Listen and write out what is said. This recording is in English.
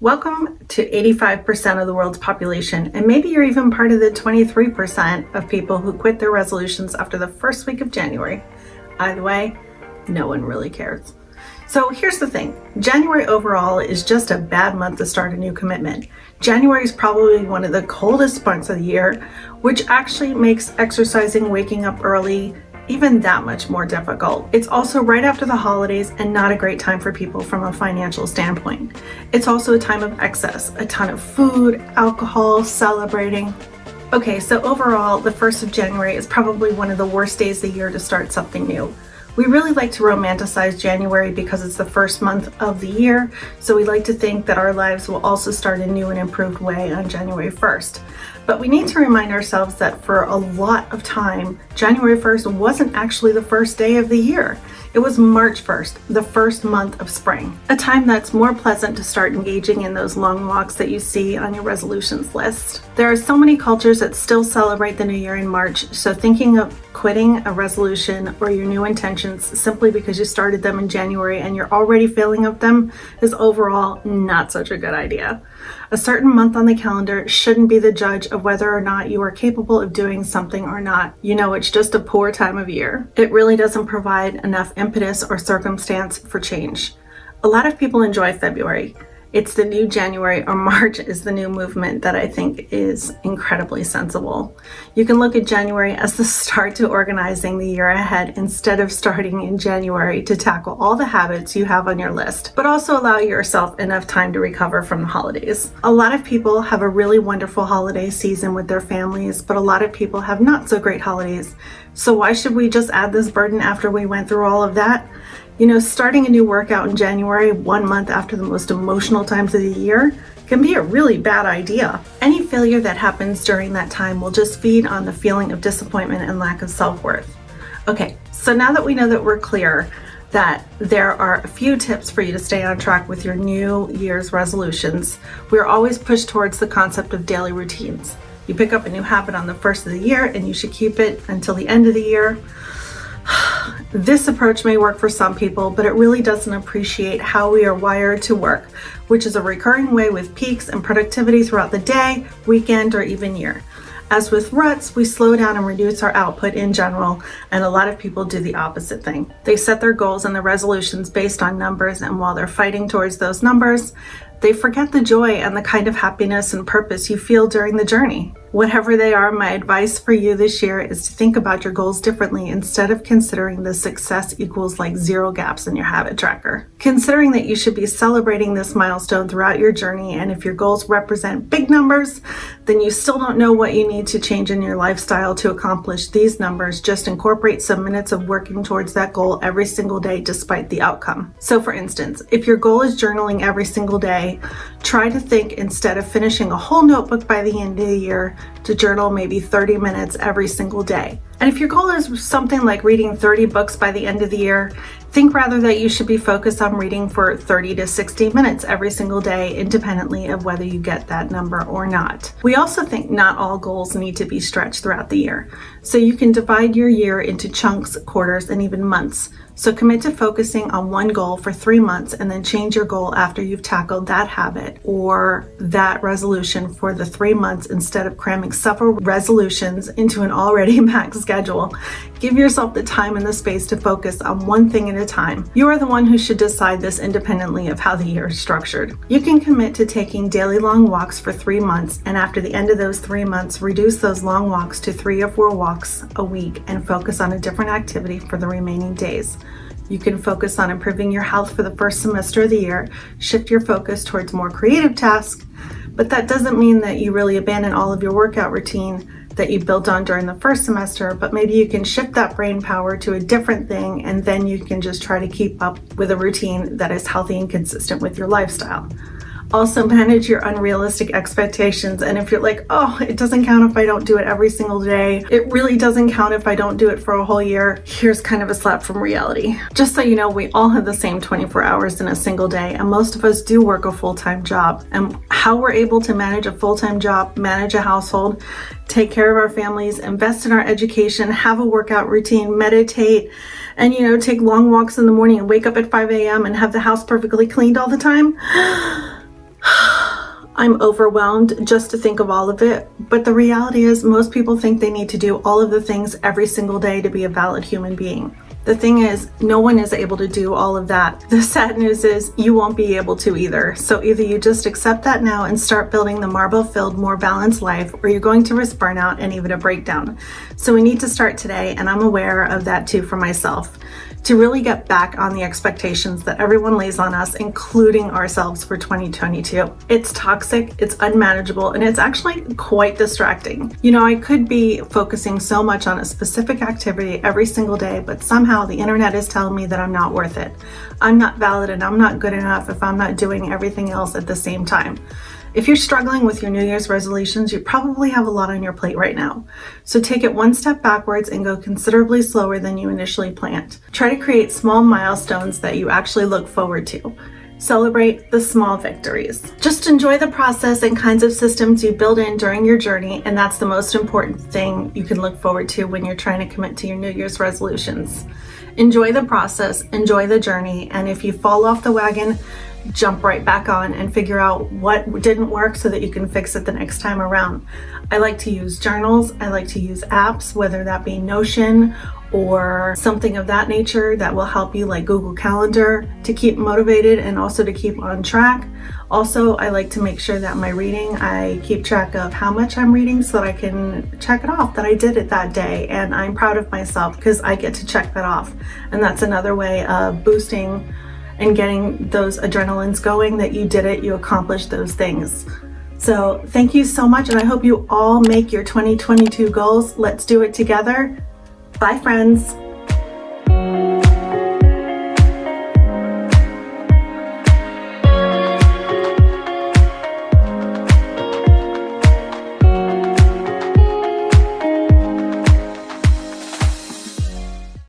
Welcome to 85% of the world's population, and maybe you're even part of the 23% of people who quit their resolutions after the first week of January. Either way, no one really cares. So here's the thing. January overall is just a bad month to start a new commitment. January is probably one of the coldest months of the year, which actually makes exercising, waking up early, even that much more difficult. It's also right after the holidays and not a great time for people from a financial standpoint. It's also a time of excess, a ton of food, alcohol, celebrating. Okay, so overall, the 1st of January is probably one of the worst days of the year to start something new. We really like to romanticize January because it's the first month of the year, so we like to think that our lives will also start a new and improved way on January 1st. But we need to remind ourselves that for a lot of time, January 1st wasn't actually the first day of the year. It was March 1st, the first month of spring, a time that's more pleasant to start engaging in those long walks that you see on your resolutions list. There are so many cultures that still celebrate the new year in March, so thinking of quitting a resolution or your new intentions simply because you started them in January and you're already failing at them is overall not such a good idea. A certain month on the calendar shouldn't be the judge of whether or not you are capable of doing something or not. You know, it's just a poor time of year. It really doesn't provide enough impetus or circumstance for change. A lot of people enjoy February. It's the new January, or March is the new movement that I think is incredibly sensible. You can look at January as the start to organizing the year ahead instead of starting in January to tackle all the habits you have on your list, but also allow yourself enough time to recover from the holidays. A lot of people have a really wonderful holiday season with their families, but a lot of people have not so great holidays. So why should we just add this burden after we went through all of that? You know, starting a new workout in January, 1 month after the most emotional times of the year, can be a really bad idea. Any failure that happens during that time will just feed on the feeling of disappointment and lack of self-worth. Okay, so now that we know that we're clear that there are a few tips for you to stay on track with your New Year's resolutions, we're always pushed towards the concept of daily routines. You pick up a new habit on the first of the year and you should keep it until the end of the year. This approach may work for some people, but it really doesn't appreciate how we are wired to work, which is a recurring way with peaks and productivity throughout the day, weekend, or even year. As with ruts, we slow down and reduce our output in general, and a lot of people do the opposite thing. They set their goals and their resolutions based on numbers, and while they're fighting towards those numbers, they forget the joy and the kind of happiness and purpose you feel during the journey. Whatever they are, my advice for you this year is to think about your goals differently instead of considering the success equals like 0 gaps in your habit tracker. Considering that you should be celebrating this milestone throughout your journey, and if your goals represent big numbers, then you still don't know what you need to change in your lifestyle to accomplish these numbers. Just incorporate some minutes of working towards that goal every single day despite the outcome. So for instance, if your goal is journaling every single day, try to think, instead of finishing a whole notebook by the end of the year, to journal maybe 30 minutes every single day. And if your goal is something like reading 30 books by the end of the year, think rather that you should be focused on reading for 30 to 60 minutes every single day, independently of whether you get that number or not. We also think not all goals need to be stretched throughout the year. So you can divide your year into chunks, quarters, and even months. So commit to focusing on one goal for 3 months and then change your goal after you've tackled that habit or that resolution for the 3 months instead of cramming several resolutions into an already maxed schedule. Give yourself the time and the space to focus on one thing at a time. You are the one who should decide this independently of how the year is structured. You can commit to taking daily long walks for 3 months, and after the end of those 3 months, reduce those long walks to 3 or 4 walks a week and focus on a different activity for the remaining days. You can focus on improving your health for the first semester of the year, shift your focus towards more creative tasks, but that doesn't mean that you really abandon all of your workout routine that you built on during the first semester, but maybe you can shift that brain power to a different thing, and then you can just try to keep up with a routine that is healthy and consistent with your lifestyle. Also, manage your unrealistic expectations. And if you're like, oh, it doesn't count if I don't do it every single day, it really doesn't count if I don't do it for a whole year, here's kind of a slap from reality. Just so you know, we all have the same 24 hours in a single day, and most of us do work a full-time job. And how we're able to manage a full-time job, manage a household, take care of our families, invest in our education, have a workout routine, meditate, and take long walks in the morning and wake up at 5 a.m. and have the house perfectly cleaned all the time. I'm overwhelmed just to think of all of it, but the reality is most people think they need to do all of the things every single day to be a valid human being. The thing is, no one is able to do all of that. The sad news is you won't be able to either. So either you just accept that now and start building the marble-filled, more balanced life, or you're going to risk burnout and even a breakdown. So we need to start today, and I'm aware of that too for myself, to really get back on the expectations that everyone lays on us, including ourselves, for 2022. It's toxic, it's unmanageable, and it's actually quite distracting. You know, I could be focusing so much on a specific activity every single day, but somehow the internet is telling me that I'm not worth it. I'm not valid and I'm not good enough if I'm not doing everything else at the same time. If you're struggling with your New Year's resolutions, you probably have a lot on your plate right now. So take it one step backwards and go considerably slower than you initially planned. Try to create small milestones that you actually look forward to. Celebrate the small victories. Just enjoy the process and kinds of systems you build in during your journey, and that's the most important thing you can look forward to when you're trying to commit to your New Year's resolutions. Enjoy the process, enjoy the journey, and if you fall off the wagon, jump right back on and figure out what didn't work so that you can fix it the next time around. I like to use journals, I like to use apps, whether that be Notion or something of that nature that will help you, like Google Calendar, to keep motivated and also to keep on track. Also, I like to make sure that my reading, I keep track of how much I'm reading so that I can check it off that I did it that day, and I'm proud of myself because I get to check that off. And that's another way of boosting and getting those adrenalines going that you did it, you accomplished those things. So thank you so much, and I hope you all make your 2022 goals. Let's do it together. Bye, friends.